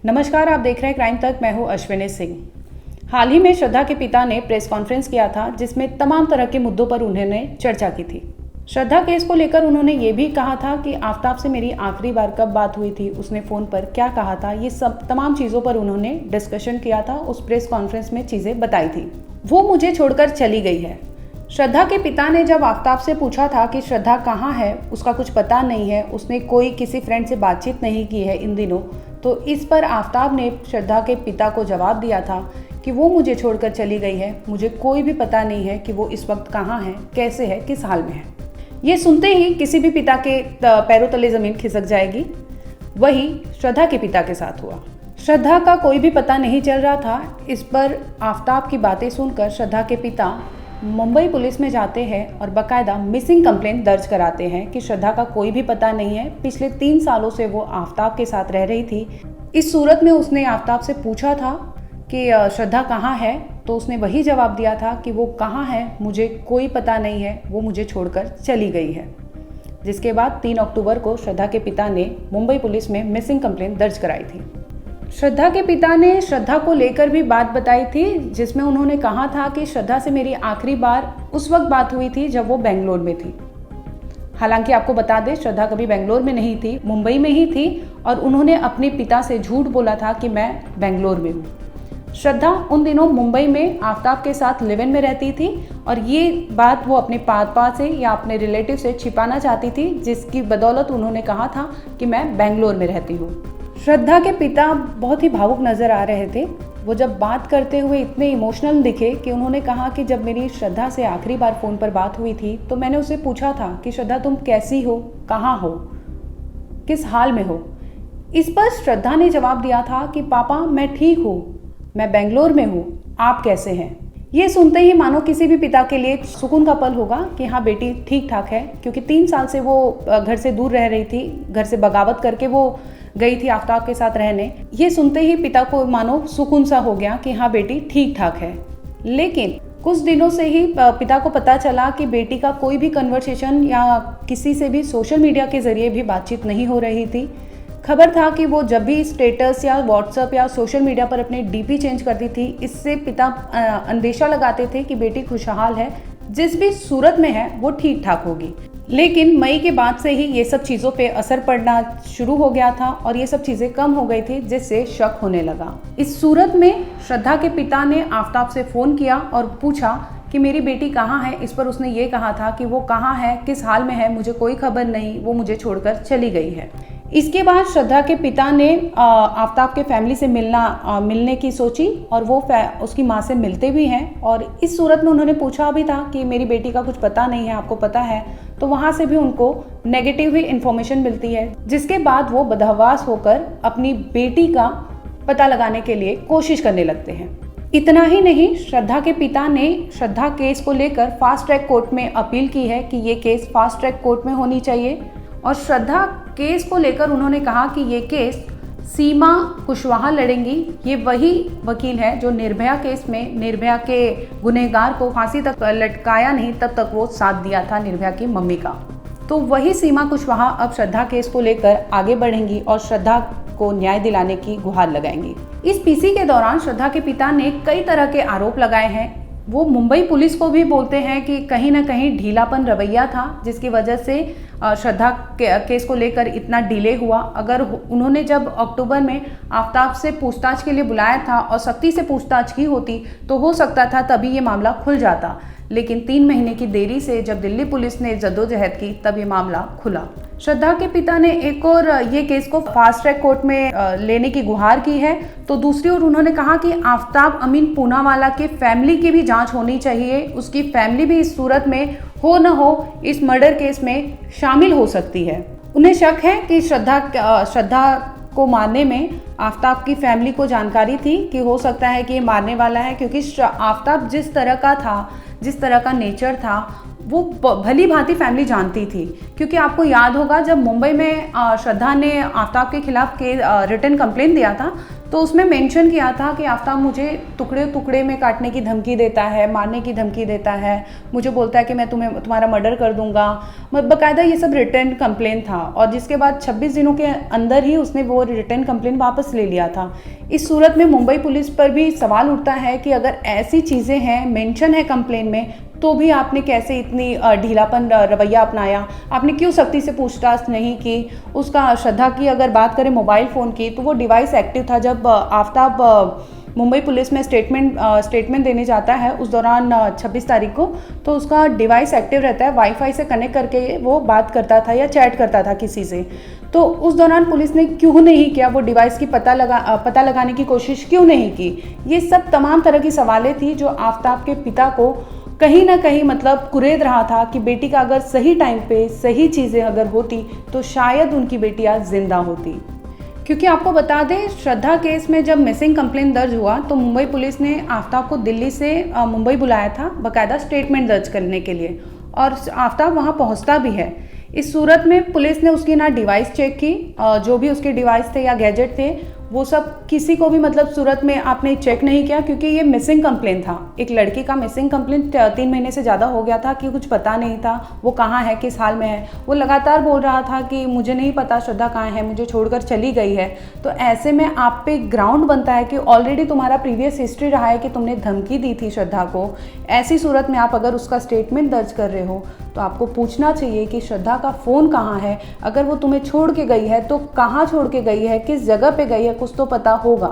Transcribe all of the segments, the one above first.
नमस्कार, आप देख रहे हैं क्राइम तक। मैं हूं अश्विनी सिंह। हाल ही में श्रद्धा के पिता ने प्रेस कॉन्फ्रेंस किया था जिसमें तमाम तरह के मुद्दों पर उन्होंने चर्चा की थी। श्रद्धा केस को लेकर उन्होंने ये भी कहा था कि आफ्ताब से मेरी आखिरी बार कब बात हुई थी, उसने फ़ोन पर क्या कहा था, ये सब तमाम चीज़ों पर उन्होंने डिस्कशन किया था। उस प्रेस कॉन्फ्रेंस में चीज़ें बताई थी। वो मुझे छोड़कर चली गई है। श्रद्धा के पिता ने जब आफ्ताब से पूछा था कि श्रद्धा कहाँ है, उसका कुछ पता नहीं है, उसने कोई किसी फ्रेंड से बातचीत नहीं की है इन दिनों, तो इस पर आफ्ताब ने श्रद्धा के पिता को जवाब दिया था कि वो मुझे छोड़कर चली गई है, मुझे कोई भी पता नहीं है कि वो इस वक्त कहाँ है, कैसे है, किस हाल में है। ये सुनते ही किसी भी पिता के पैरों तले ज़मीन खिसक जाएगी। वही श्रद्धा के पिता के साथ हुआ। श्रद्धा का कोई भी पता नहीं चल रहा था। इस पर आफ्ताब की बातें सुनकर श्रद्धा के पिता मुंबई पुलिस में जाते हैं और बाकायदा मिसिंग कंप्लेंट दर्ज कराते हैं कि श्रद्धा का कोई भी पता नहीं है। पिछले 3 सालों से वो आफ्ताब के साथ रह रही थी। इस सूरत में उसने आफ्ताब से पूछा था कि श्रद्धा कहाँ है, तो उसने वही जवाब दिया था कि वो कहाँ है मुझे कोई पता नहीं है, वो मुझे छोड़कर चली गई है। जिसके बाद 3 अक्टूबर को श्रद्धा के पिता ने मुंबई पुलिस में मिसिंग कंप्लेंट दर्ज कराई थी। श्रद्धा के पिता ने श्रद्धा को लेकर भी बात बताई थी, जिसमें उन्होंने कहा था कि श्रद्धा से मेरी आखिरी बार उस वक्त बात हुई थी जब वो बेंगलोर में थी। हालांकि आपको बता दें, श्रद्धा कभी बेंगलोर में नहीं थी, मुंबई में ही थी और उन्होंने अपने पिता से झूठ बोला था कि मैं बेंगलोर में हूँ। श्रद्धा उन दिनों मुंबई में आफ्ताब के साथ लिव इन में रहती थी और ये बात वो अपने पापा से या अपने रिलेटिव से छिपाना चाहती थी, जिसकी बदौलत उन्होंने कहा था कि मैं बेंगलोर में रहती हूँ। श्रद्धा के पिता बहुत ही भावुक नजर आ रहे थे। वो जब बात करते हुए इतने इमोशनल दिखे कि उन्होंने कहा कि जब मेरी श्रद्धा से आखिरी बार फ़ोन पर बात हुई थी तो मैंने उससे पूछा था कि श्रद्धा तुम कैसी हो, कहाँ हो, किस हाल में हो। इस पर श्रद्धा ने जवाब दिया था कि पापा मैं ठीक हूँ, मैं बेंगलोर में हूँ, आप कैसे हैं। ये सुनते ही मानो किसी भी पिता के लिए सुकून का पल होगा कि हाँ बेटी ठीक ठाक है, क्योंकि 3 साल से वो घर से दूर रह रही थी, घर से बगावत करके वो गई थी आफ्ताब के साथ रहने। ये सुनते ही पिता को मानो सुकून सा हो गया कि हाँ बेटी ठीक ठाक है। लेकिन कुछ दिनों से ही पिता को पता चला कि बेटी का कोई भी कन्वर्सेशन या किसी से भी सोशल मीडिया के जरिए भी बातचीत नहीं हो रही थी। खबर था कि वो जब भी स्टेटस या व्हाट्सएप या सोशल मीडिया पर अपने डीपी चेंज करती थी, इससे पिता अंदेशा लगाते थे कि बेटी खुशहाल है, जिस भी सूरत में है वो ठीक ठाक होगी। लेकिन मई के बाद से ही ये सब चीज़ों पे असर पड़ना शुरू हो गया था और ये सब चीज़ें कम हो गई थी, जिससे शक होने लगा। इस सूरत में श्रद्धा के पिता ने आफ्ताब से फ़ोन किया और पूछा कि मेरी बेटी कहाँ है। इस पर उसने ये कहा था कि वो कहाँ है, किस हाल में है, मुझे कोई खबर नहीं, वो मुझे छोड़कर चली गई है। इसके बाद श्रद्धा के पिता ने आफ्ताब के फैमिली से मिलने की सोची और वो उसकी माँ से मिलते भी हैं। और इस सूरत में उन्होंने पूछा भी था कि मेरी बेटी का कुछ पता नहीं है, आपको पता है, तो वहाँ से भी उनको नेगेटिव ही इन्फॉर्मेशन मिलती है। जिसके बाद वो बदहवास होकर अपनी बेटी का पता लगाने के लिए कोशिश करने लगते हैं। इतना ही नहीं, श्रद्धा के पिता ने श्रद्धा केस को लेकर फास्ट ट्रैक कोर्ट में अपील की है कि ये केस फास्ट ट्रैक कोर्ट में होनी चाहिए। और श्रद्धा केस को लेकर उन्होंने कहा कि ये केस सीमा कुशवाहा लड़ेंगी। ये वही वकील है जो निर्भया केस में निर्भया के गुनहगार को फांसी तक लटकाया नहीं, तब तक वो साथ दिया था निर्भया की मम्मी का। तो वही सीमा कुशवाहा अब श्रद्धा केस को लेकर आगे बढ़ेंगी और श्रद्धा को न्याय दिलाने की गुहार लगाएंगी। इस पीसी के दौरान श्रद्धा के पिता ने कई तरह के आरोप लगाए हैं। वो मुंबई पुलिस को भी बोलते हैं कि कहीं ना कहीं ढीलापन रवैया था, जिसकी वजह से श्रद्धा केस को लेकर इतना डिले हुआ। अगर उन्होंने जब अक्टूबर में आफ्ताब से पूछताछ के लिए बुलाया था और सख्ती से पूछताछ की होती तो हो सकता था तभी ये मामला खुल जाता। लेकिन 3 महीने की देरी से जब दिल्ली पुलिस ने जद्दोजहद की तब ये मामला खुला। श्रद्धा के पिता ने एक और ये केस को फास्ट ट्रैक कोर्ट में लेने की गुहार की है, तो दूसरी ओर उन्होंने कहा कि आफ्ताब अमीन पूनावाला के फैमिली की भी जांच होनी चाहिए। उसकी फैमिली भी इस सूरत में हो न हो इस मर्डर केस में शामिल हो सकती है। उन्हें शक है कि श्रद्धा को मारने में आफ्ताब की फैमिली को जानकारी थी कि हो सकता है कि ये मारने वाला है, क्योंकि आफ्ताब जिस तरह का था, जिस तरह का नेचर था, वो भली भांति फैमिली जानती थी, क्योंकि आपको याद होगा जब मुंबई में श्रद्धा ने आफ्ताब के खिलाफ रिटन कंप्लेंट दिया था, तो उसमें मेंशन किया था कि आफ्ताब मुझे टुकड़े टुकड़े में काटने की धमकी देता है, मारने की धमकी देता है, मुझे बोलता है कि मैं तुम्हारा मर्डर कर दूंगा। बाकायदा ये सब रिटन कंप्लेंट था, और जिसके बाद 26 दिनों के अंदर ही उसने वो रिटन कंप्लेंट वापस ले लिया था। इस सूरत में मुंबई पुलिस पर भी सवाल उठता है कि अगर ऐसी चीज़ें हैं, मेंशन है कंप्लेंट में, तो भी आपने कैसे इतनी ढीलापन रवैया अपनाया? आपने क्यों सख्ती से पूछताछ नहीं की? उसका श्रद्धा की अगर बात करें मोबाइल फ़ोन की, तो वो डिवाइस एक्टिव था जब आफ्ताब मुंबई पुलिस में स्टेटमेंट देने जाता है उस दौरान 26 तारीख को, तो उसका डिवाइस एक्टिव रहता है, वाईफाई से कनेक्ट करके वो बात करता था या चैट करता था किसी से। तो उस दौरान पुलिस ने क्यों नहीं किया, वो डिवाइस की पता लगाने की कोशिश क्यों नहीं की? ये सब तमाम तरह की सवालें थी जो आफ्ताब के पिता को कहीं ना कहीं मतलब कुरेद रहा था कि बेटी का अगर सही टाइम पे सही चीज़ें अगर होती तो शायद उनकी बेटी आज जिंदा होती। क्योंकि आपको बता दें, श्रद्धा केस में जब मिसिंग कंप्लेंट दर्ज हुआ तो मुंबई पुलिस ने आफ्ताब को दिल्ली से मुंबई बुलाया था बाकायदा स्टेटमेंट दर्ज करने के लिए, और आफ्ताब वहाँ पहुँचता भी है। इस सूरत में पुलिस ने उसकी ना डिवाइस चेक की, जो भी उसके डिवाइस थे या गैजेट थे वो सब किसी को भी मतलब सूरत में आपने चेक नहीं किया, क्योंकि ये मिसिंग कंप्लेंट था। एक लड़की का मिसिंग कंप्लेंट 3 महीने से ज़्यादा हो गया था कि कुछ पता नहीं था वो कहाँ है, किस हाल में है। वो लगातार बोल रहा था कि मुझे नहीं पता श्रद्धा कहाँ है, मुझे छोड़कर चली गई है। तो ऐसे में आप पे ग्राउंड बनता है कि ऑलरेडी तुम्हारा प्रीवियस हिस्ट्री रहा है कि तुमने धमकी दी थी श्रद्धा को। ऐसी सूरत में आप अगर उसका स्टेटमेंट दर्ज कर रहे हो तो आपको पूछना चाहिए कि श्रद्धा का फ़ोन कहाँ है, अगर वो तुम्हें छोड़ के गई है तो कहाँ छोड़ के गई है, किस जगह पे गई है, कुछ तो पता होगा।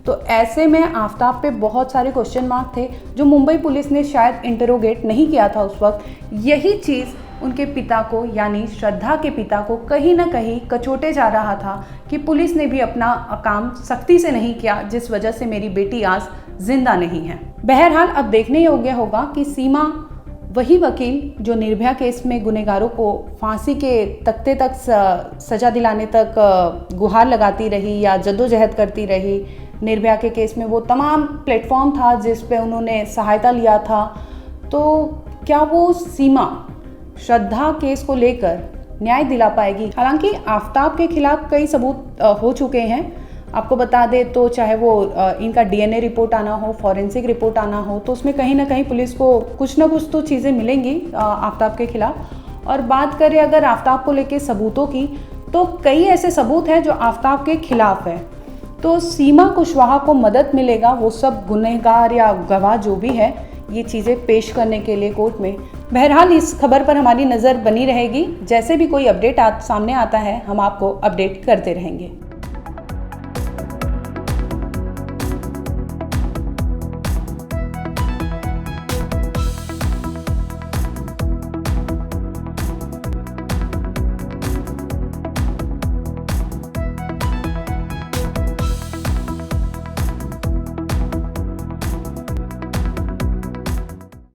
तो ऐसे में आफ्ताब पे बहुत सारे क्वेश्चन मार्क थे जो मुंबई पुलिस ने शायद इंटरोगेट नहीं किया था उस वक्त। यही चीज़ उनके पिता को यानी श्रद्धा के पिता को कहीं ना कहीं कचोटे जा रहा था कि पुलिस ने भी अपना काम सख्ती से नहीं किया, जिस वजह से मेरी बेटी आज जिंदा नहीं है। बहरहाल अब देखने योग्य होगा कि सीमा वही वकील जो निर्भया केस में गुनहगारों को फांसी के तख्ते तक सजा दिलाने तक गुहार लगाती रही या जद्दोजहद करती रही, निर्भया के केस में वो तमाम प्लेटफॉर्म था जिस पे उन्होंने सहायता लिया था, तो क्या वो सीमा श्रद्धा केस को लेकर न्याय दिला पाएगी? हालांकि आफ्ताब के खिलाफ कई सबूत हो चुके हैं। आपको बता दें तो चाहे वो इनका डीएनए रिपोर्ट आना हो, फॉरेंसिक रिपोर्ट आना हो, तो उसमें कहीं ना कहीं पुलिस को कुछ ना कुछ तो चीज़ें मिलेंगी आफ्ताब के खिलाफ। और बात करें अगर आफ्ताब को लेके सबूतों की, तो कई ऐसे सबूत हैं जो आफ्ताब के खिलाफ है। तो सीमा कुशवाहा को मदद मिलेगा वो सब गुनहगार या गवाह जो भी है ये चीज़ें पेश करने के लिए कोर्ट में। बहरहाल इस खबर पर हमारी नज़र बनी रहेगी। जैसे भी कोई अपडेट सामने आता है हम आपको अपडेट करते रहेंगे।